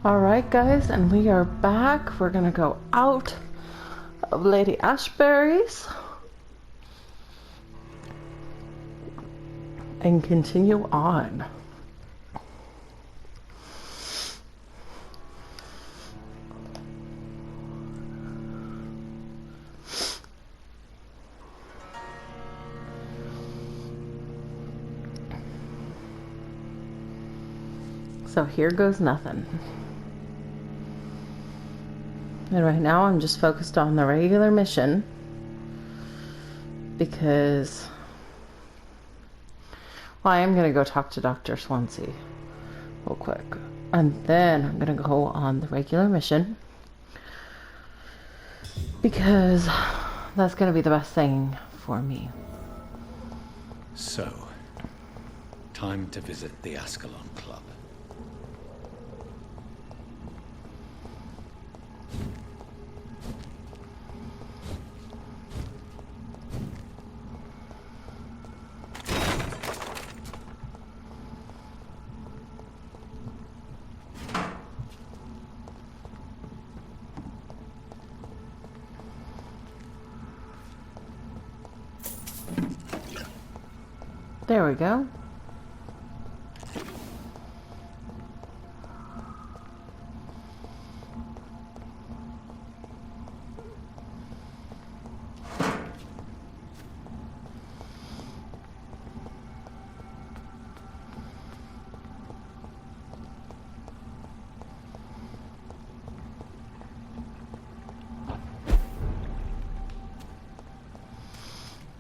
Alright guys, and we are back. We're gonna go out of Lady Ashbury's and continue on. So here goes nothing. And right now I'm just focused on the regular mission because, well, I am going to go talk to Dr. Swansea real quick. And then I'm going to go on the regular mission because that's going to be the best thing for me. So, time to visit the Ascalon Club. There we go.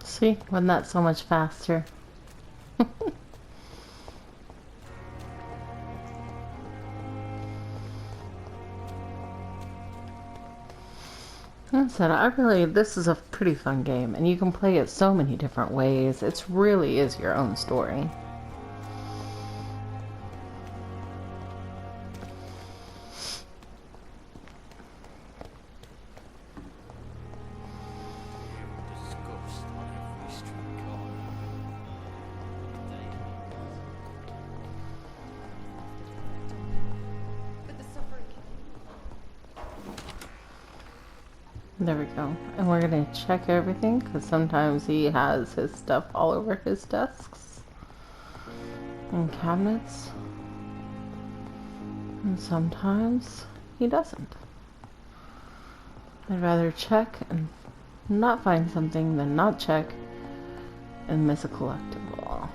See, wasn't that so much faster? This is a pretty fun game, and you can play it so many different ways. It really is your own story. There we go. And we're gonna check everything because sometimes he has his stuff all over his desks and cabinets, and sometimes he doesn't. I'd rather check and not find something than not check and miss a collectible.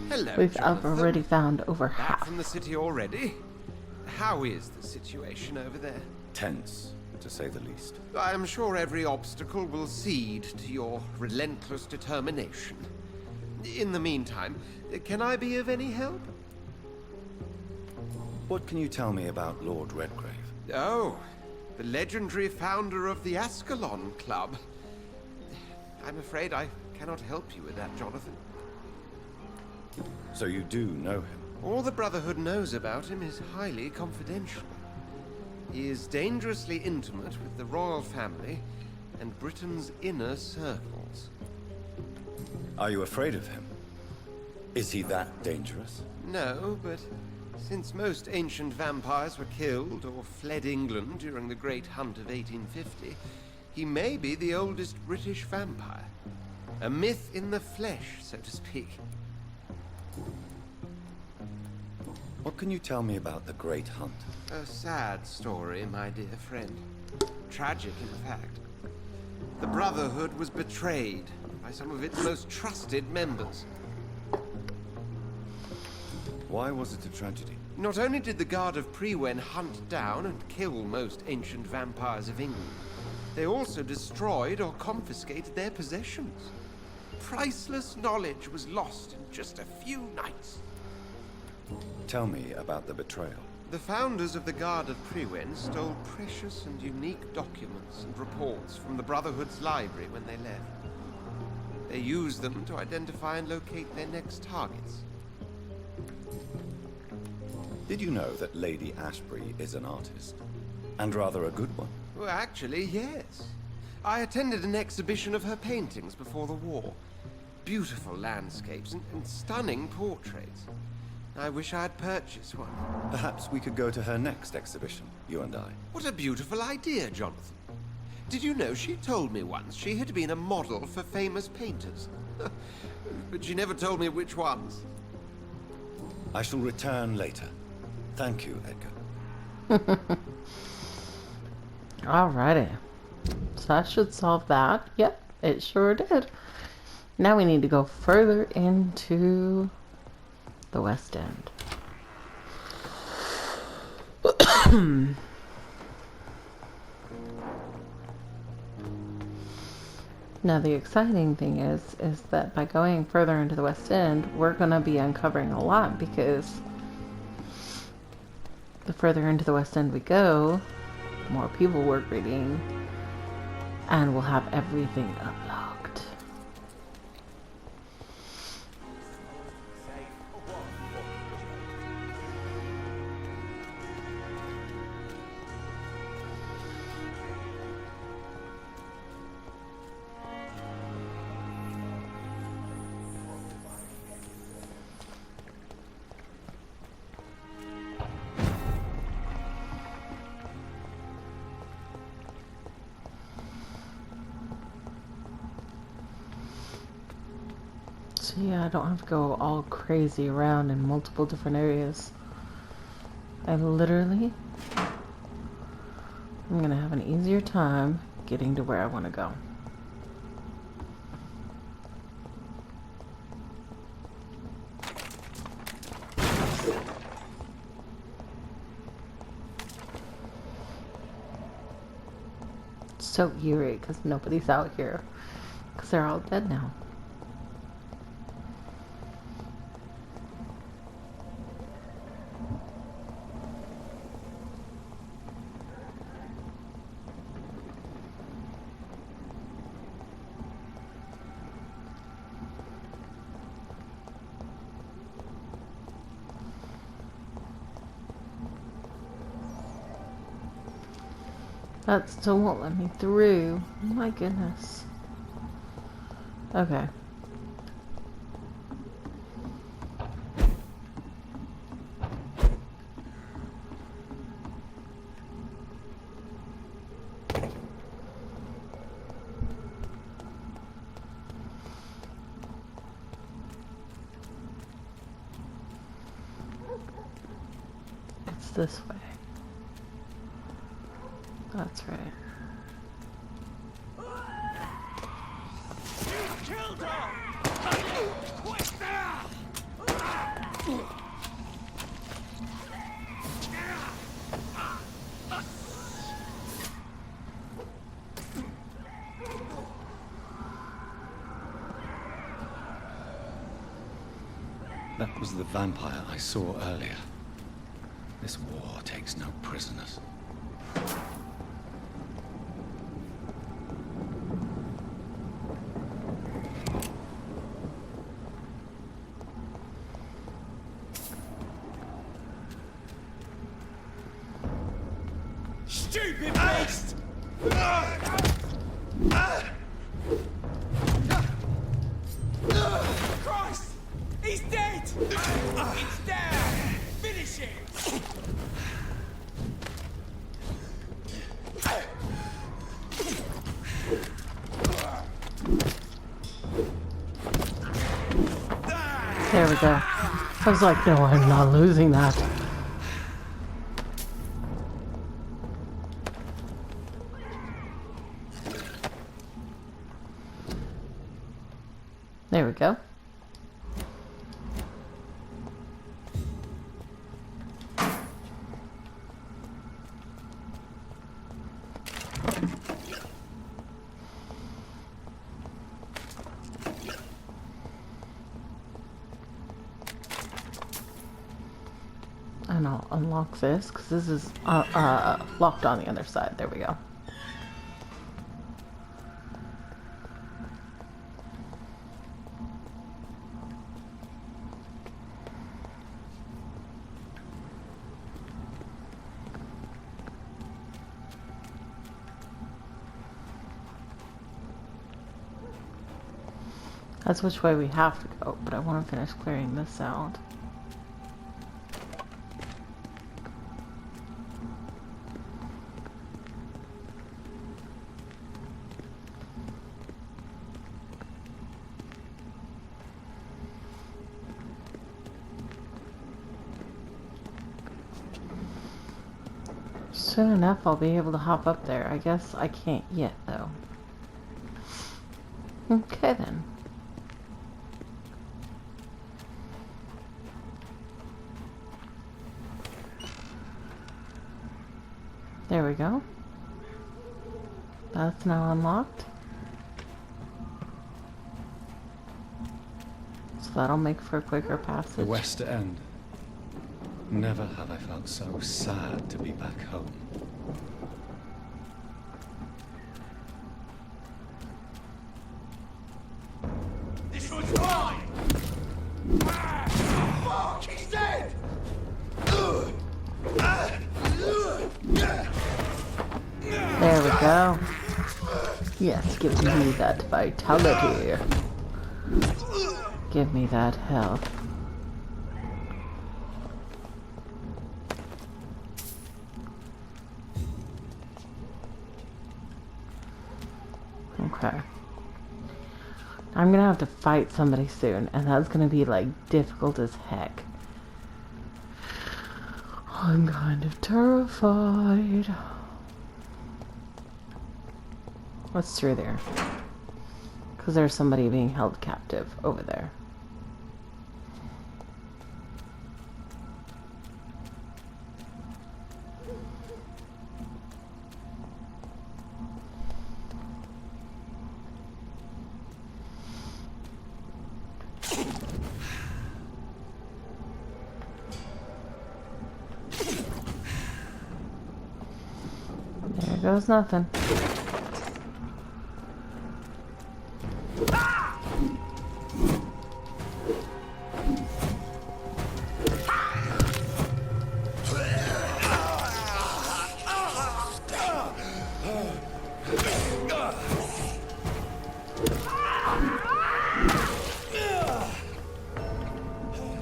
Hello, We've Jonathan. already found over Back half. from the city already? How is the situation over there? Tense, to say the least. I am sure every obstacle will cede to your relentless determination. In the meantime, can I be of any help? What can you tell me about Lord Redgrave? Oh, the legendary founder of the Ascalon Club. I'm afraid I cannot help you with that, Jonathan. So you do know him? All the Brotherhood knows about him is highly confidential. He is dangerously intimate with the royal family and Britain's inner circles. Are you afraid of him? Is he that dangerous? No, but since most ancient vampires were killed or fled England during the Great Hunt of 1850, he may be the oldest British vampire. A myth in the flesh, so to speak. What can you tell me about the Great Hunt? A sad story, my dear friend. Tragic, in fact. The Brotherhood was betrayed by some of its most trusted members. Why was it a tragedy? Not only did the Guard of Prewen hunt down and kill most ancient vampires of England, they also destroyed or confiscated their possessions. Priceless knowledge was lost in just a few nights. Tell me about the betrayal. The founders of the Guard of Prewen stole precious and unique documents and reports from the Brotherhood's library when they left. They used them to identify and locate their next targets. Did you know that Lady Ashbury is an artist? And rather a good one? Well, actually, yes. I attended an exhibition of her paintings before the war. Beautiful landscapes and stunning portraits. I wish I'd purchased one. Perhaps we could go to her next exhibition, you and I. What a beautiful idea, Jonathan. Did you know she told me once she had been a model for famous painters? But she never told me which ones. I shall return later. Thank you, Edgar. Alrighty. So that should solve that. Yep, it sure did. Now we need to go further into the West End. Now the exciting thing is that by going further into the West End, we're gonna be uncovering a lot, because the further into the West End we go, the more people we're greeting, and we'll have everything unlocked. So yeah, I don't have to go all crazy around in multiple different areas. I'm gonna have an easier time getting to where I want to go. It's so eerie because nobody's out here, because they're all dead now. That still won't let me through. Oh my goodness. Okay. It's this way. That's right. Killed her! That was the vampire I saw earlier. This war takes no prisoners. Stupid beast! Christ! He's dead! It's down! Finish it! There we go. I was like, no, I'm not losing that. There we go. And I'll unlock this, because this is locked on the other side. There we go. That's which way we have to go, but I want to finish clearing this out. Soon enough I'll be able to hop up there. I guess I can't yet, though. Okay, then. There we go. That's now unlocked. So that'll make for a quicker passage. The West End. Never have I felt so sad to be back home. This one's mine! Fuck, he's dead! There we go. Yes, give me that vitality. Give me that health. Okay. I'm gonna have to fight somebody soon, and that's gonna be like difficult as heck. I'm kind of terrified. What's through there? Because there's somebody being held captive over there. There goes nothing.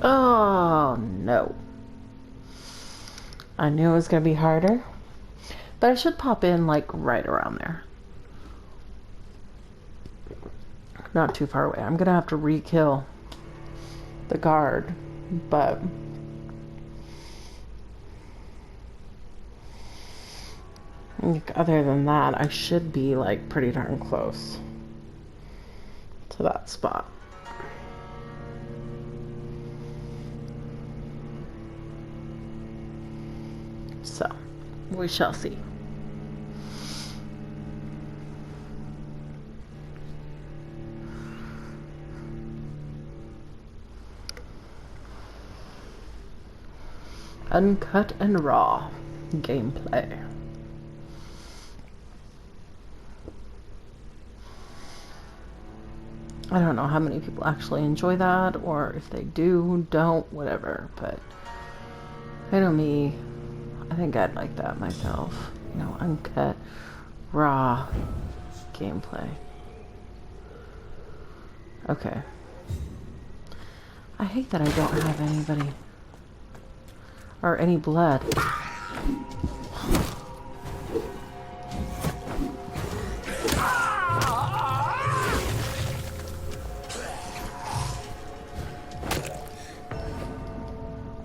Oh no. I knew it was gonna be harder. But I should pop in, like, right around there. Not too far away. I'm gonna have to re-kill the guard, but... other than that, I should be, like, pretty darn close to that spot. So, we shall see. Uncut and raw gameplay. I don't know how many people actually enjoy that, or if they do, don't, whatever, but I know me, I think I'd like that myself. You know, uncut, raw gameplay. Okay. I hate that I don't have anybody or any blood.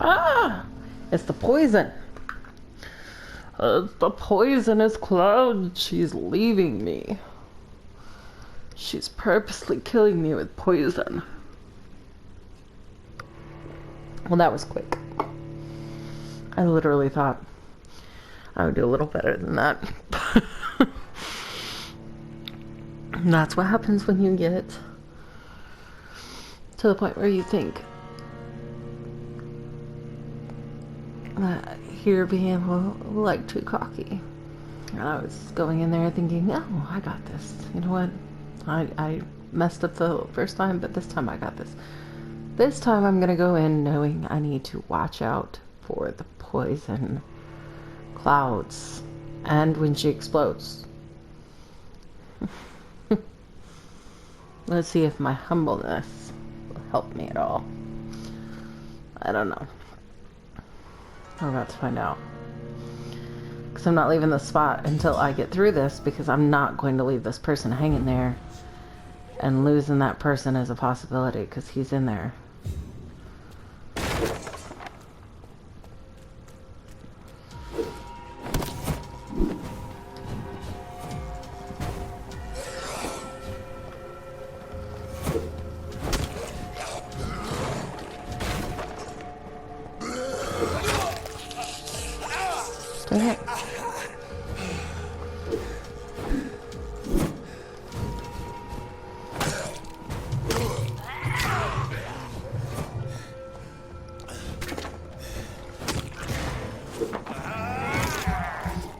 Ah! It's the poison. It's the poisonous cloud. She's leaving me. She's purposely killing me with poison. Well, that was quick. I literally thought I would do a little better than that. And that's what happens when you get to the point where you think that you're being like too cocky. And I was going in there thinking, oh, I got this. You know what? I messed up the first time, but this time I got this. This time I'm gonna go in knowing I need to watch out for the poison clouds and when she explodes. Let's see if my humbleness will help me at all. I don't know. We're about to find out. Because I'm not leaving the spot until I get through this, because I'm not going to leave this person hanging there, and losing that person is a possibility because he's in there. Dang it.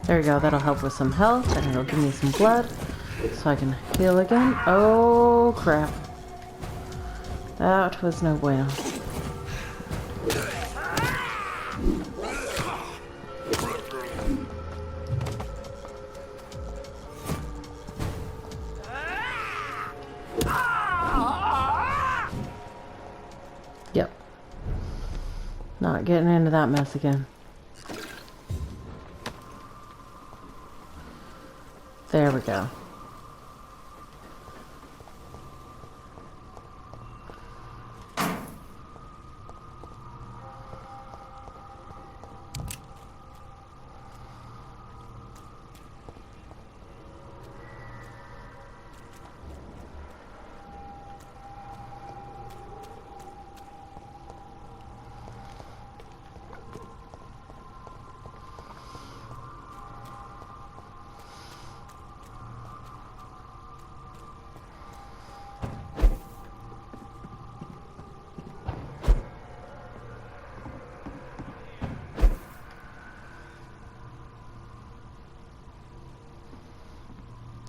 There we go, that'll help with some health, and it'll give me some blood, so I can heal again. Oh crap. That was no bueno. Yep. Not getting into that mess again. There we go.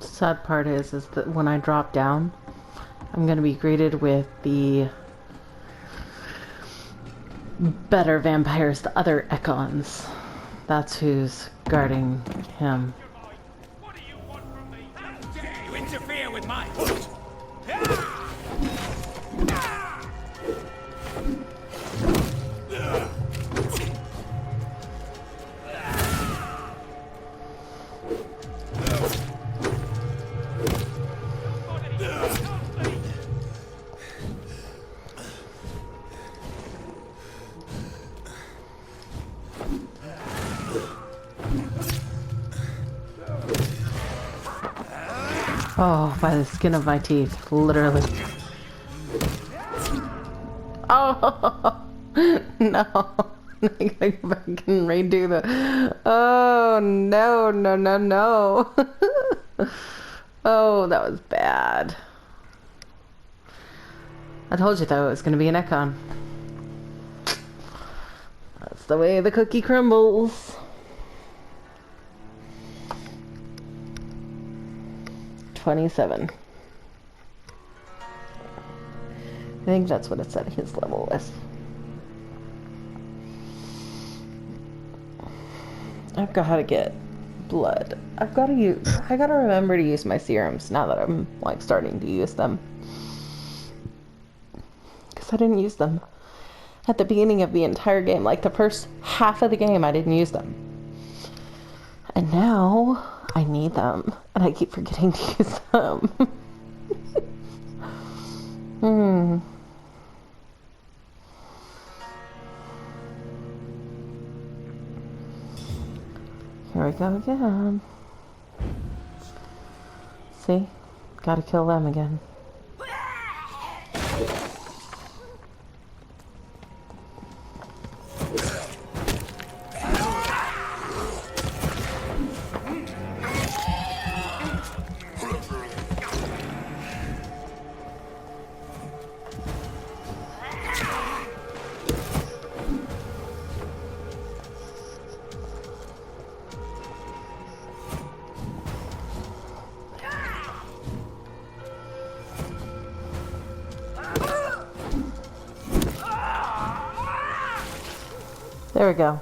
Sad part is that when I drop down, I'm gonna be greeted with the better vampires, the other Econs. That's who's guarding him. What do you want from me? How dare you interfere with my... Oh, by the skin of my teeth, literally. Oh, no. I gotta go back and redo the... Oh, no, no, no, no. Oh, that was bad. I told you, though, it was gonna be an Econ. That's the way the cookie crumbles. 27. I think that's what it said his level was. I've got to get blood. I gotta remember to use my serums now that I'm like starting to use them. Because I didn't use them at the beginning of the entire game. Like the first half of the game I didn't use them. And now I need them, and I keep forgetting to use them. Here we go again. See? Gotta kill them again. There we go.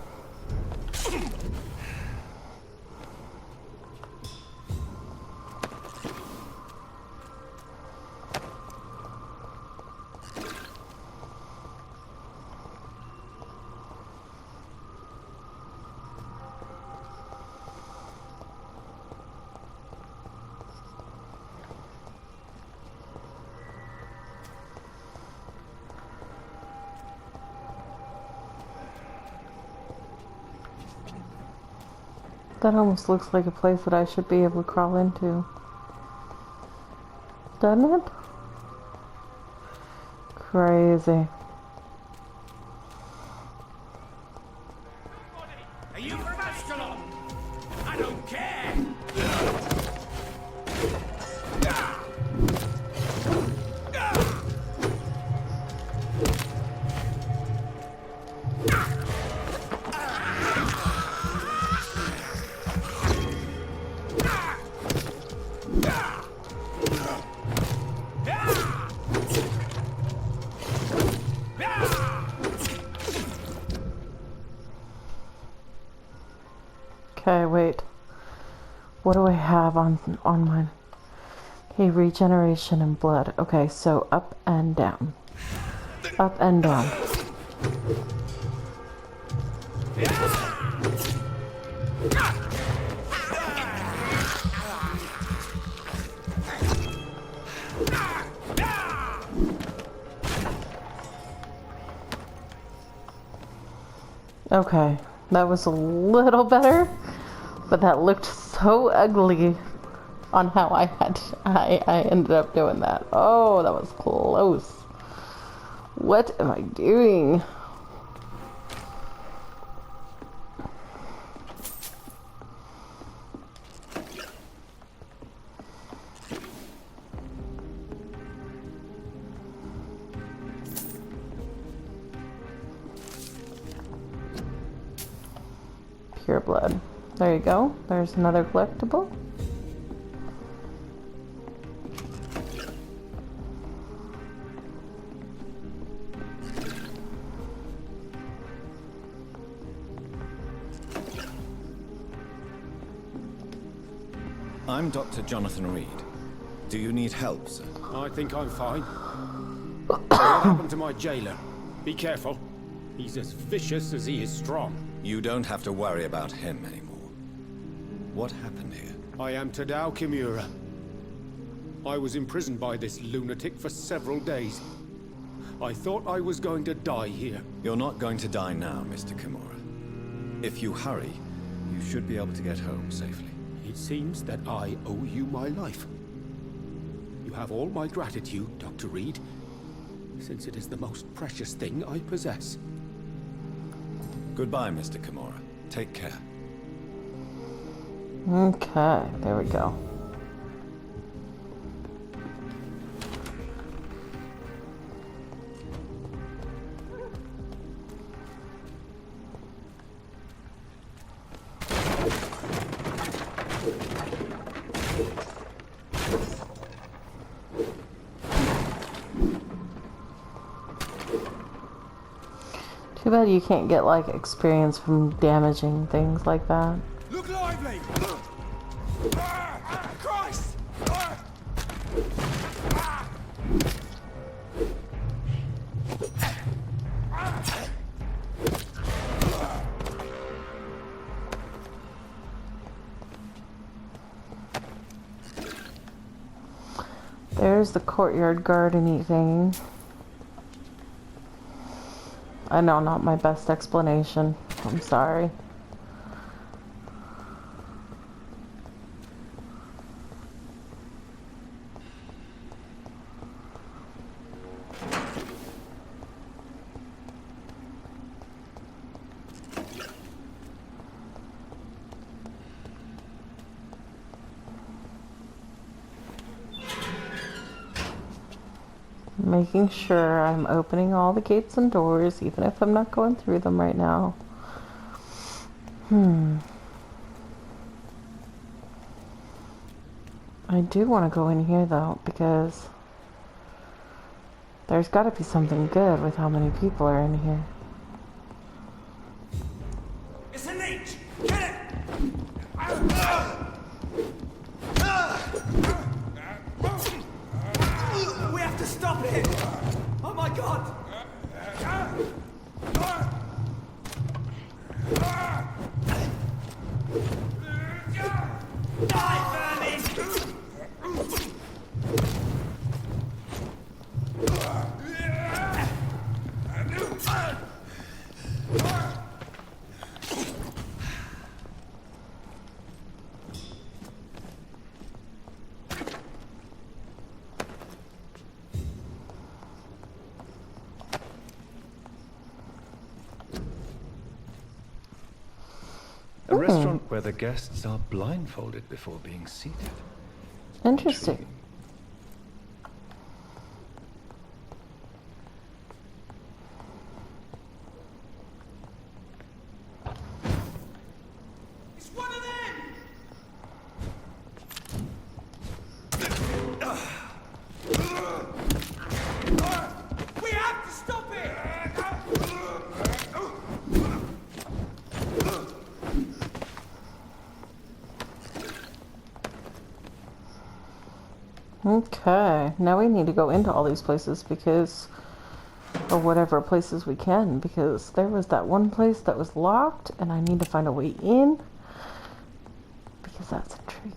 That almost looks like a place that I should be able to crawl into. Doesn't it? Crazy. Are you from Ascalon? I don't care! Okay, wait. What do I have on mine? Okay, regeneration and blood. Okay, so up and down. Up and down. Okay, that was a little better, but that looked so ugly on how I ended up doing that. Oh, that was close. What am I doing? Pure blood. There you go. There's another collectible. I'm Dr. Jonathan Reed. Do you need help, sir? I think I'm fine. What happened to my jailer? Be careful. He's as vicious as he is strong. You don't have to worry about him anymore. What happened here? I am Tadao Kimura. I was imprisoned by this lunatic for several days. I thought I was going to die here. You're not going to die now, Mr. Kimura. If you hurry, you should be able to get home safely. It seems that I owe you my life. You have all my gratitude, Dr. Reed, since it is the most precious thing I possess. Goodbye, Mr. Kimura. Take care. Okay, there we go. Too bad you can't get like experience from damaging things like that. Look lively! Christ! There's the courtyard garden thing. I know, not my best explanation. I'm sorry. Making sure I'm opening all the gates and doors, even if I'm not going through them right now. I do want to go in here though, because there's got to be something good with how many people are in here. It's a leech! Get it! We have to stop it! Oh my god! Die, vermin! A restaurant where the guests are blindfolded before being seated. Interesting. It's one of them! We have to stop it! Okay, now we need to go into all these places because, or whatever places we can, because there was that one place that was locked and I need to find a way in because that's intriguing.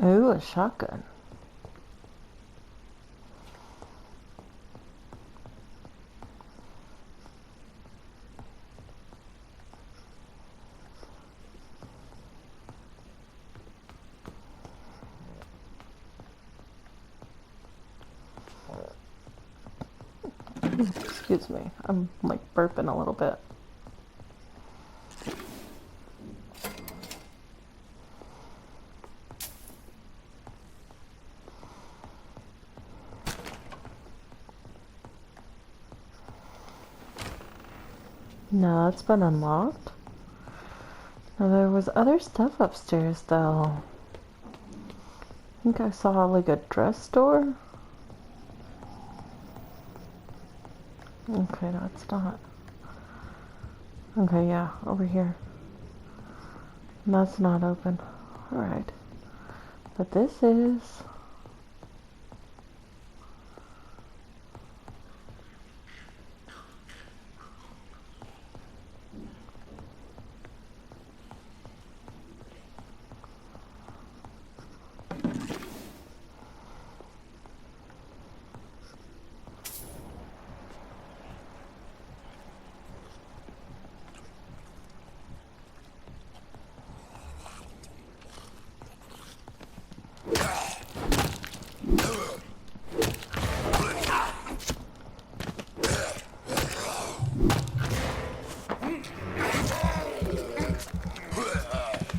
Ooh, a shotgun. Excuse me, I'm like burping a little bit. No, it's been unlocked. Now there was other stuff upstairs though. I think I saw like a dress store. Okay, no, it's not. Okay, yeah, over here. That's not open. Alright. But this is...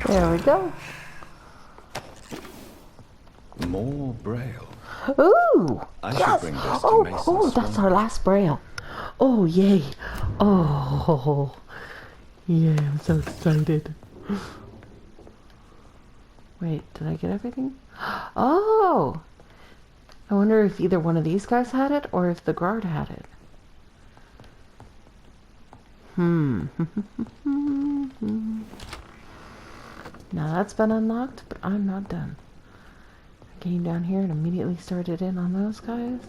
There we go. More braille. Ooh! I should Yes! bring this to Oh, Mason's oh, that's Swamp. our last braille. Oh, yay. Oh, yeah, I'm so excited. Wait, did I get everything? Oh! I wonder if either one of these guys had it or if the guard had it. Now that's been unlocked, but I'm not done. I came down here and immediately started in on those guys.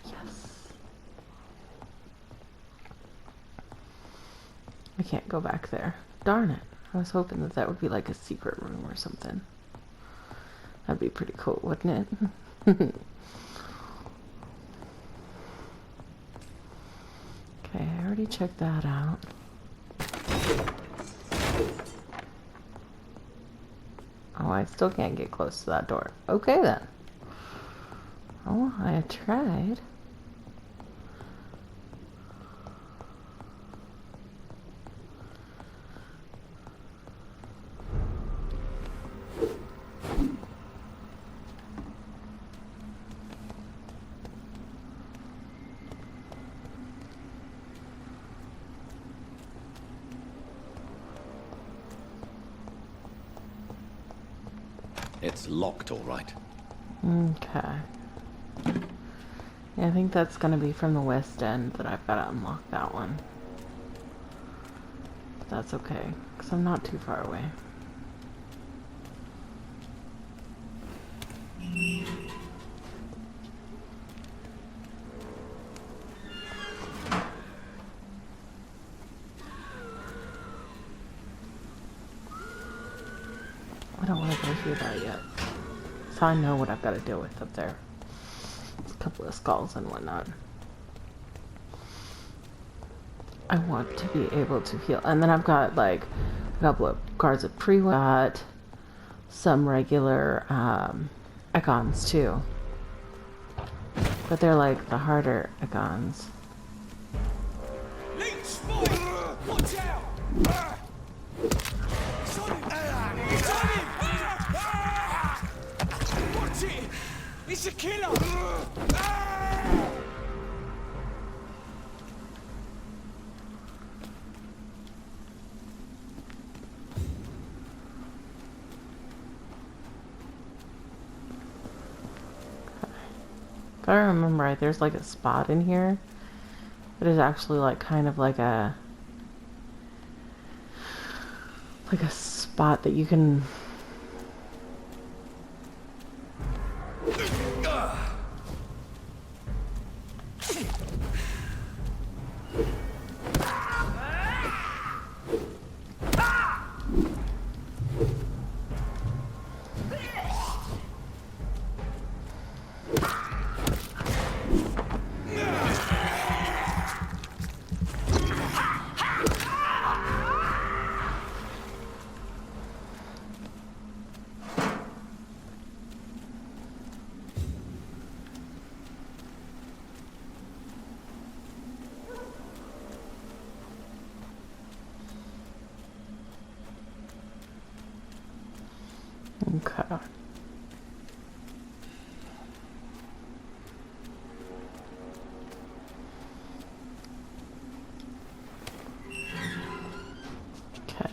Yes. I can't go back there. Darn it. I was hoping that that would be like a secret room or something. That'd be pretty cool, wouldn't it? Okay, I already checked that out. Oh, I still can't get close to that door. Okay then. Oh, I tried. It's locked, all right. Okay. Yeah, I think that's gonna be from the west end that I've gotta unlock that one. But that's okay, because I'm not too far away. I don't want to go through that yet. So I know what I've got to deal with up there. A couple of skulls and whatnot. I want to be able to heal. And then I've got like a couple of cards of got some regular icons too. But they're like the harder icons. Watch out! Watch it! It's a killer! If I remember right, there's like a spot in here that is actually like kind of like a spot that you can okay. Okay.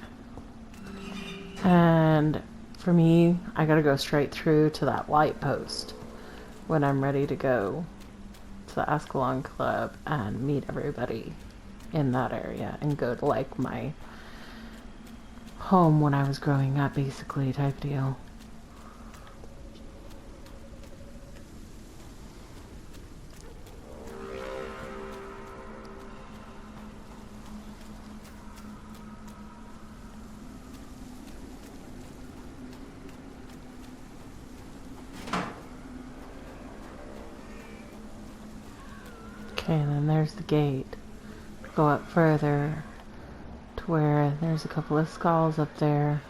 And for me, I gotta go straight through to that light post when I'm ready to go to the Ascalon Club and meet everybody in that area and go to like my home when I was growing up, basically, type deal. Okay, and then there's the gate. Go up further to where there's a couple of skulls up there.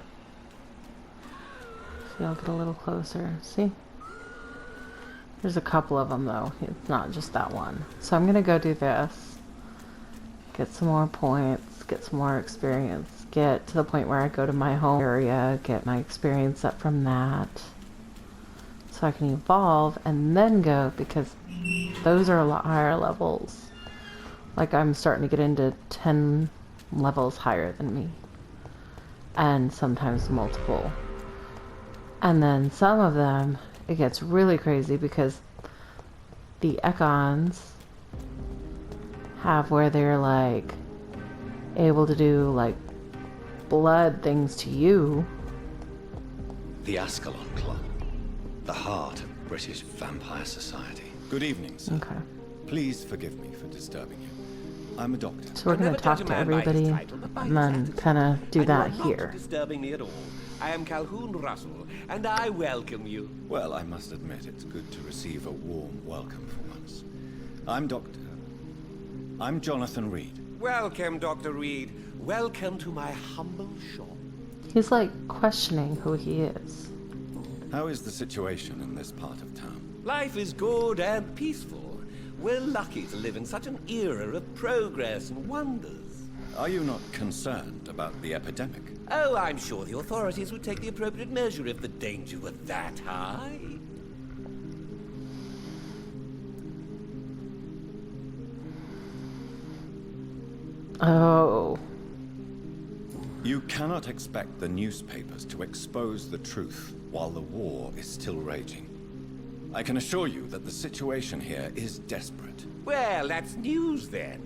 See, I'll get a little closer. See? There's a couple of them though. It's not just that one. So I'm gonna go do this. Get some more points. Get some more experience. Get to the point where I go to my home area. Get my experience up from that. So I can evolve and then go, because those are a lot higher levels. Like I'm starting to get into 10 levels higher than me. And sometimes multiple. And then some of them, it gets really crazy because the icons have where they're like able to do like blood things to you. The Ascalon Club. The heart of British Vampire Society. Good evening, sir. Okay. Please forgive me for disturbing you. I'm a doctor. So we're going to talk to everybody and then kind of do that here. Disturbing me at all. I am Calhoun Russell, and I welcome you. Well, I must admit it's good to receive a warm welcome for once. I'm Jonathan Reed. Welcome, Dr. Reed. Welcome to my humble shop. He's like questioning who he is. How is the situation in this part of town? Life is good and peaceful. We're lucky to live in such an era of progress and wonders. Are you not concerned about the epidemic? Oh, I'm sure the authorities would take the appropriate measure if the danger were that high. Oh. You cannot expect the newspapers to expose the truth while the war is still raging. I can assure you that the situation here is desperate. Well, that's news then.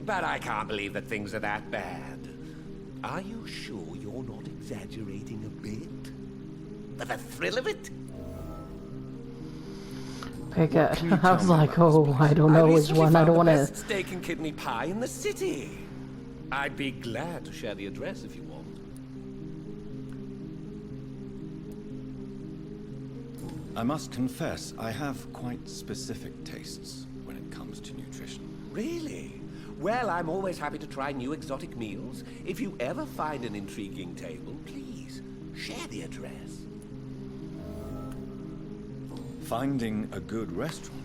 But I can't believe that things are that bad. Are you sure you're not exaggerating a bit? For the thrill of it? Pick it. I was like, oh, I don't know which one. I don't want to. Steak and kidney pie in the city. I'd be glad to share the address if you want. I must confess, I have quite specific tastes when it comes to nutrition. Really? Well, I'm always happy to try new exotic meals. If you ever find an intriguing table, please share the address. Finding a good restaurant?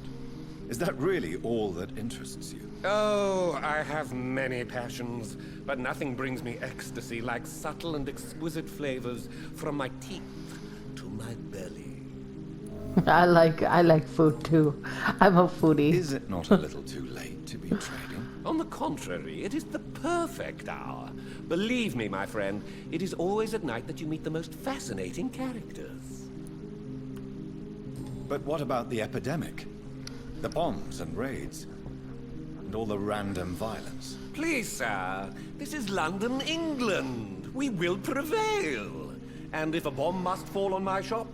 Is that really all that interests you? Oh, I have many passions, but nothing brings me ecstasy like subtle and exquisite flavors from my teeth to my belly. I like food too. I'm a foodie. Is it not a little too late to be trading? On the contrary, it is the perfect hour. Believe me, my friend, it is always at night that you meet the most fascinating characters. But what about the epidemic? The bombs and raids? And all the random violence? Please, sir, this is London, England. We will prevail. And if a bomb must fall on my shop,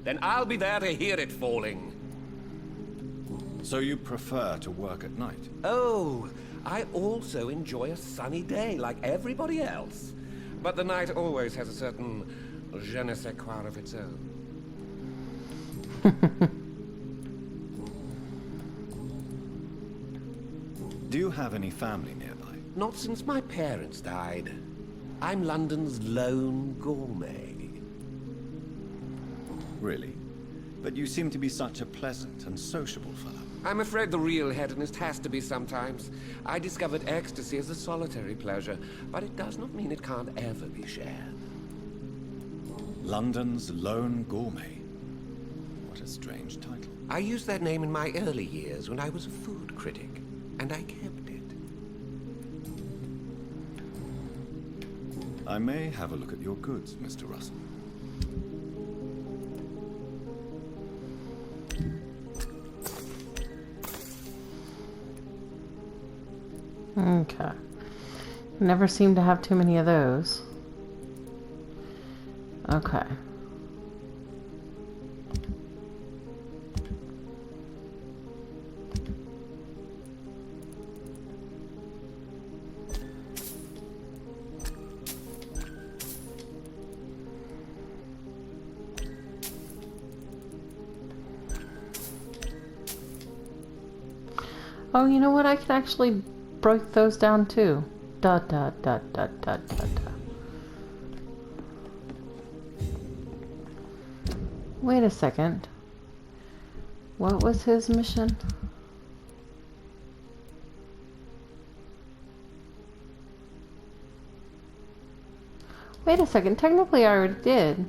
then I'll be there to hear it falling. So you prefer to work at night? Oh, I also enjoy a sunny day like everybody else. But the night always has a certain je ne sais quoi of its own. Do you have any family nearby? Not since my parents died. I'm London's lone gourmet. Really? But you seem to be such a pleasant and sociable fellow. I'm afraid the real hedonist has to be sometimes. I discovered ecstasy as a solitary pleasure, but it does not mean it can't ever be shared. London's lone gourmet. What a strange title. I used that name in my early years when I was a food critic, and I kept it. I may have a look at your goods, Mr. Russell. Okay. Never seem to have too many of those. Okay. Oh, you know what? I can actually break those down too. Dot dot dot dot dot dot dot. Wait a second. What was his mission? Wait a second. Technically, I already did.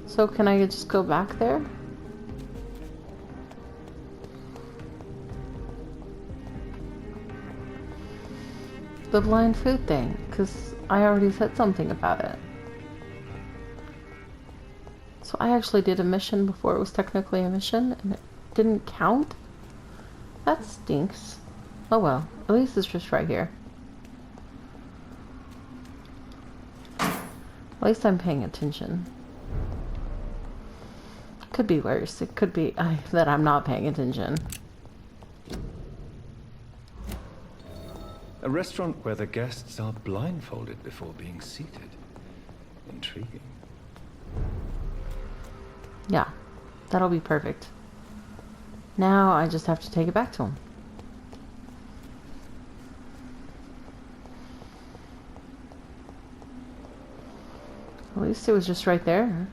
So can I just go back there? The blind food thing, because I already said something about it. So I actually did a mission before it was technically a mission, and it didn't count? That stinks. Oh well, at least it's just right here. At least I'm paying attention. Could be worse. It could be that I'm not paying attention. A restaurant where the guests are blindfolded before being seated. Intriguing. Yeah, that'll be perfect. Now I just have to take it back to him. At least it was just right there.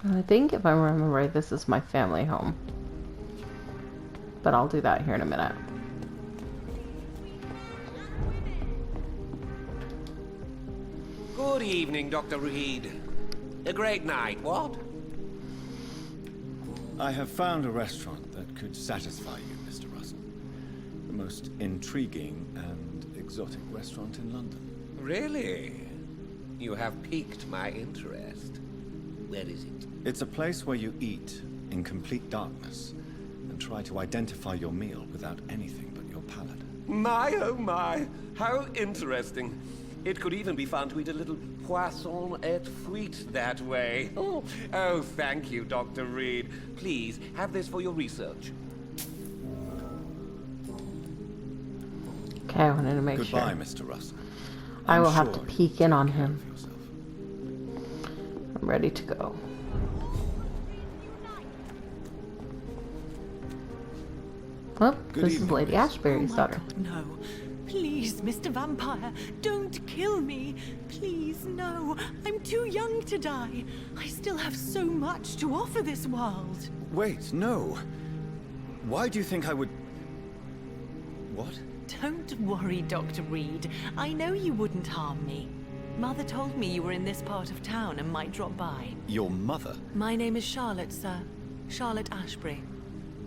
I think if I remember right, this is my family home. But I'll do that here in a minute. Good evening, Dr. Reed. A great night, what? I have found a restaurant that could satisfy you, Mr. Russell. The most intriguing and exotic restaurant in London. Really? You have piqued my interest. Where is it? It's a place where you eat in complete darkness and try to identify your meal without anything but your palate. My, oh my, how interesting. It could even be fun to eat a little poisson et fruit that way. Oh, thank you, Dr. Reed. Please, have this for your research. Okay, I wanted to make Goodbye, sure. Mr. Russell. I I'm will have to sure peek you'll in on take care him. of yourself. I'm ready to go. Oh, Good this is evening, Lady miss. Ashbury's Oh my daughter. God, no. Please, Mr. Vampire, don't kill me. Please, no. I'm too young to die. I still have so much to offer this world. Wait, no. Why do you think I would... What? Don't worry, Dr. Reed. I know you wouldn't harm me. Mother told me you were in this part of town and might drop by. Your mother? My name is Charlotte, sir. Charlotte Ashbury.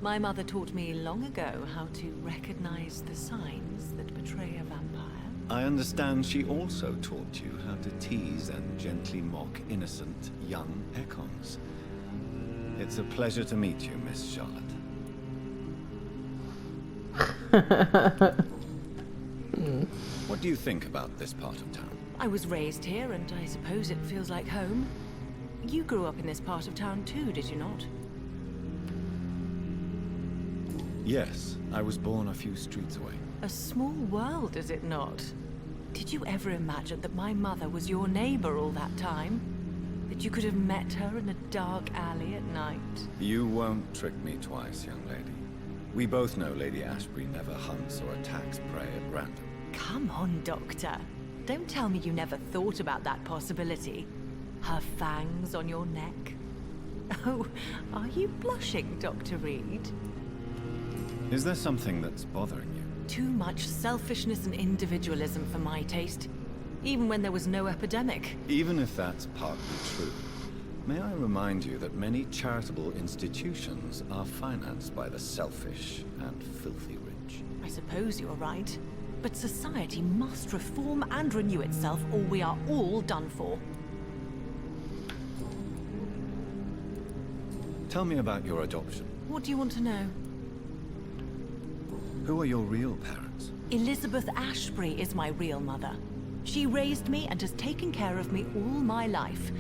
My mother taught me long ago how to recognize the signs that betray a vampire. I understand she also taught you how to tease and gently mock innocent young Ekons. It's a pleasure to meet you, Miss Charlotte. What do you think about this part of town? I was raised here, and I suppose it feels like home. You grew up in this part of town too, did you not? Yes, I was born a few streets away. A small world, is it not? Did you ever imagine that my mother was your neighbor all that time? That you could have met her in a dark alley at night? You won't trick me twice, young lady. We both know Lady Ashbury never hunts or attacks prey at random. Come on, Doctor. Don't tell me you never thought about that possibility. Her fangs on your neck. Oh, are you blushing, Dr. Reed? Is there something that's bothering you? Too much selfishness and individualism for my taste. Even when there was no epidemic. Even if that's partly true, may I remind you that many charitable institutions are financed by the selfish and filthy rich. I suppose you're right. But society must reform and renew itself, or we are all done for. Tell me about your adoption. What do you want to know? Who are your real parents? Elizabeth Ashbury is my real mother. She raised me and has taken care of me all my life.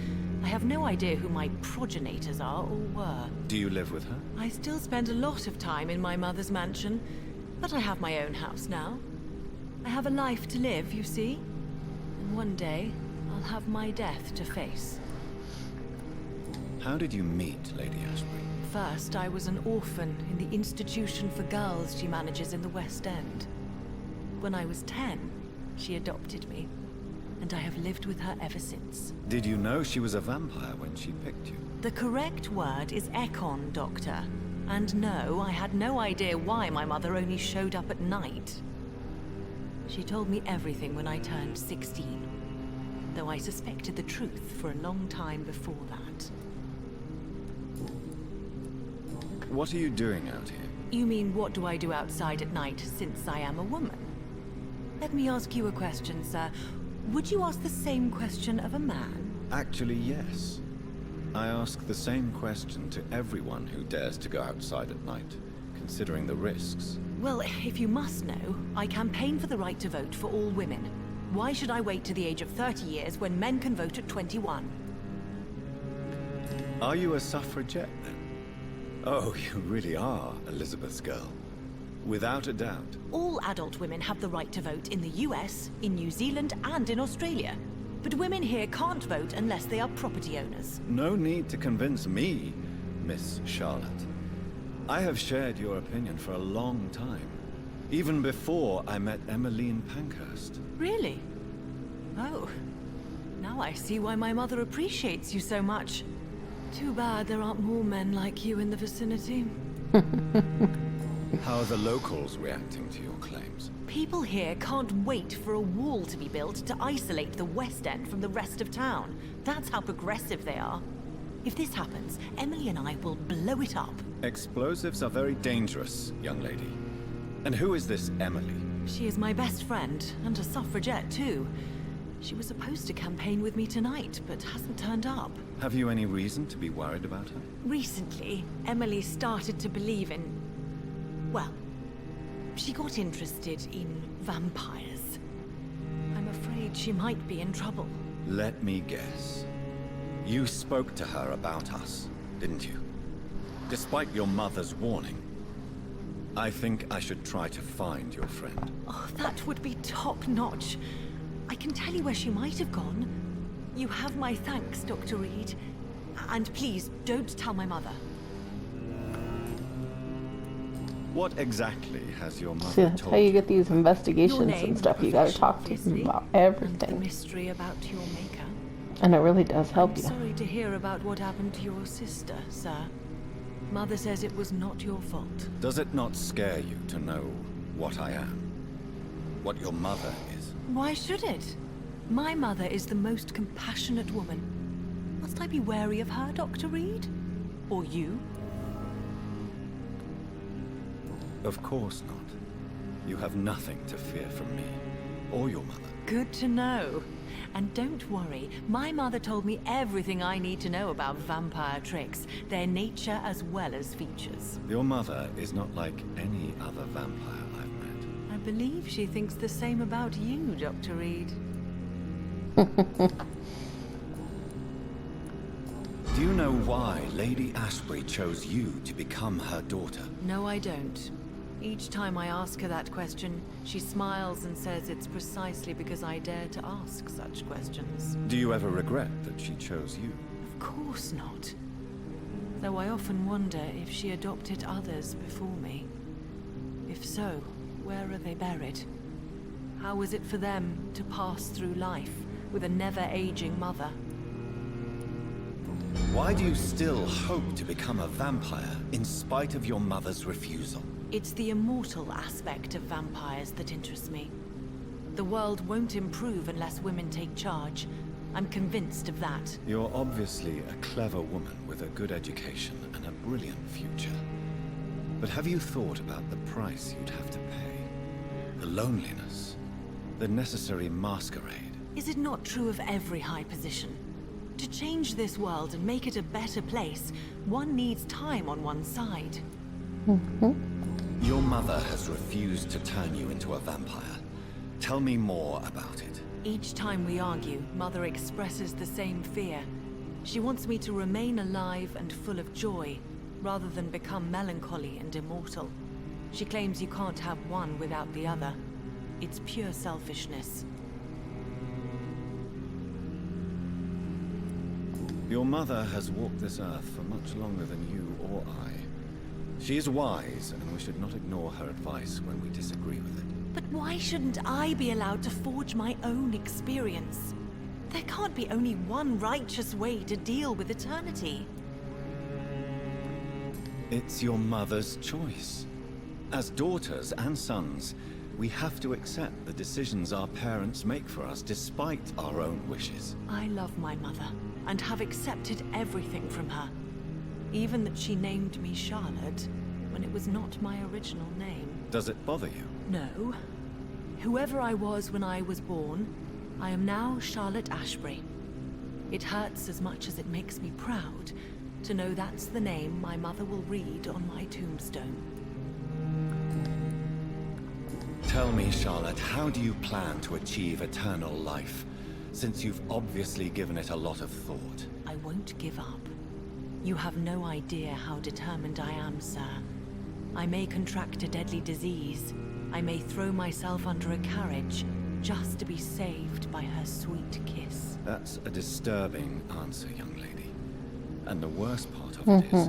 I have no idea who my progenitors are or were. Do you live with her? I still spend a lot of time in my mother's mansion, but I have my own house now. I have a life to live, you see. And one day, I'll have my death to face. How did you meet Lady Ashbury? First, I was an orphan in the institution for girls she manages in the West End. When I was 10, she adopted me, and I have lived with her ever since. Did you know she was a vampire when she picked you? The correct word is Ekon, Doctor. And no, I had no idea why my mother only showed up at night. She told me everything when I turned 16, though I suspected the truth for a long time before that. What are you doing out here? You mean, what do I do outside at night since I am a woman? Let me ask you a question, sir. Would you ask the same question of a man? Actually, yes. I ask the same question to everyone who dares to go outside at night, considering the risks. Well, if you must know, I campaign for the right to vote for all women. Why should I wait to the age of 30 years when men can vote at 21? Are you a suffragette, then? Oh, you really are Elizabeth's girl. Without a doubt. All adult women have the right to vote in the US, in New Zealand, and in Australia. But women here can't vote unless they are property owners. No need to convince me, Miss Charlotte. I have shared your opinion for a long time. Even before I met Emmeline Pankhurst. Really? Oh. Now I see why my mother appreciates you so much. Too bad there aren't more men like you in the vicinity. How are the locals reacting to your claims? People here can't wait for a wall to be built to isolate the West End from the rest of town. That's how progressive they are. If this happens, Emily and I will blow it up. Explosives are very dangerous, young lady. And who is this Emily? She is my best friend, and a suffragette too. She was supposed to campaign with me tonight, but hasn't turned up. Have you any reason to be worried about her? Recently, Emily started to believe in... well, she got interested in vampires. I'm afraid she might be in trouble. Let me guess. You spoke to her about us, didn't you? Despite your mother's warning. I think I should try to find your friend. Oh, that would be top-notch. I can tell you where she might have gone. You have my thanks, Dr. Reed. And please, don't tell my mother. What exactly has your See, mother that's told how you you? get these Your investigations name, and stuff. You gotta profession, talk to them obviously, about and the everything. mystery about your maker. And it really does help I'm you. sorry to hear about what happened to your sister, sir. Mother says it was not your fault. Does it not scare you to know what I am? What your mother is? Why should it? My mother is the most compassionate woman. Must I be wary of her, Dr. Reed? Or you? Of course not. You have nothing to fear from me, or your mother. Good to know. And don't worry, my mother told me everything I need to know about vampire tricks, their nature as well as features. Your mother is not like any other vampire I've met. I believe she thinks the same about you, Dr. Reed. Do you know why Lady Ashbury chose you to become her daughter? No, I don't. Each time I ask her that question, she smiles and says it's precisely because I dare to ask such questions. Do you ever regret that she chose you? Of course not. Though I often wonder if she adopted others before me. If so, where are they buried? How is it for them to pass through life with a never-aging mother? Why do you still hope to become a vampire in spite of your mother's refusal? It's the immortal aspect of vampires that interests me. The world won't improve unless women take charge. I'm convinced of that. You're obviously a clever woman with a good education and a brilliant future. But have you thought about the price you'd have to pay? The loneliness, the necessary masquerade. Is it not true of every high position? To change this world and make it a better place, one needs time on one side. Your mother has refused to turn you into a vampire. Tell me more about it. Each time we argue, Mother expresses the same fear. She wants me to remain alive and full of joy, rather than become melancholy and immortal. She claims you can't have one without the other. It's pure selfishness. Your mother has walked this earth for much longer than you or I. She is wise, and we should not ignore her advice when we disagree with it. But why shouldn't I be allowed to forge my own experience? There can't be only one righteous way to deal with eternity. It's your mother's choice. As daughters and sons, we have to accept the decisions our parents make for us despite our own wishes. I love my mother, and have accepted everything from her. Even that she named me Charlotte, when it was not my original name. Does it bother you? No. Whoever I was when I was born, I am now Charlotte Ashbury. It hurts as much as it makes me proud to know that's the name my mother will read on my tombstone. Tell me, Charlotte, how do you plan to achieve eternal life, since you've obviously given it a lot of thought? I won't give up. You have no idea how determined I am, sir. I may contract a deadly disease. I may throw myself under a carriage, just to be saved by her sweet kiss. That's a disturbing answer, young lady. And the worst part of it is,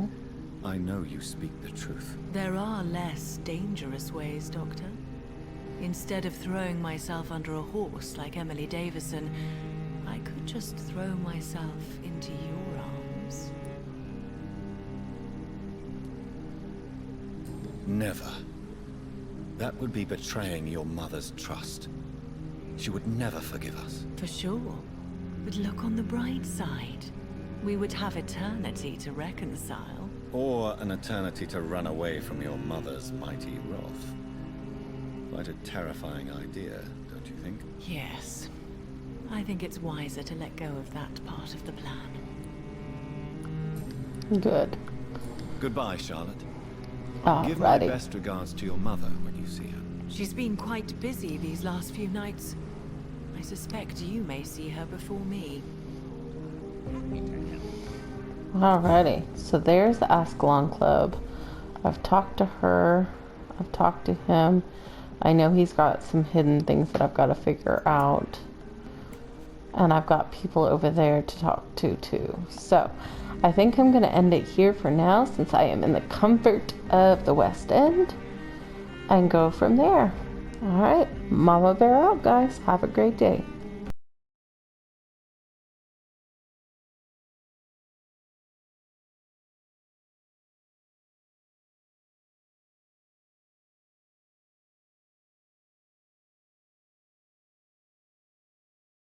I know you speak the truth. There are less dangerous ways, Doctor. Instead of throwing myself under a horse like Emily Davison, I could just throw myself into your arms. Never. That would be betraying your mother's trust. She would never forgive us. For sure. But look on the bright side. We would have eternity to reconcile. Or an eternity to run away from your mother's mighty wrath. Quite a terrifying idea, don't you think? Yes. I think it's wiser to let go of that part of the plan. Good. Goodbye, Charlotte. Give my Alrighty. best regards to your mother when you see her. She's been quite busy these last few nights. I suspect you may see her before me. Alrighty. So there's the Ascalon Club. I've talked to her. I've talked to him. I know he's got some hidden things that I've got to figure out. And I've got people over there to talk to too. So I think I'm going to end it here for now, since I am in the comfort of the West End, and go from there. Alright, Mama Bear out, guys. Have a great day.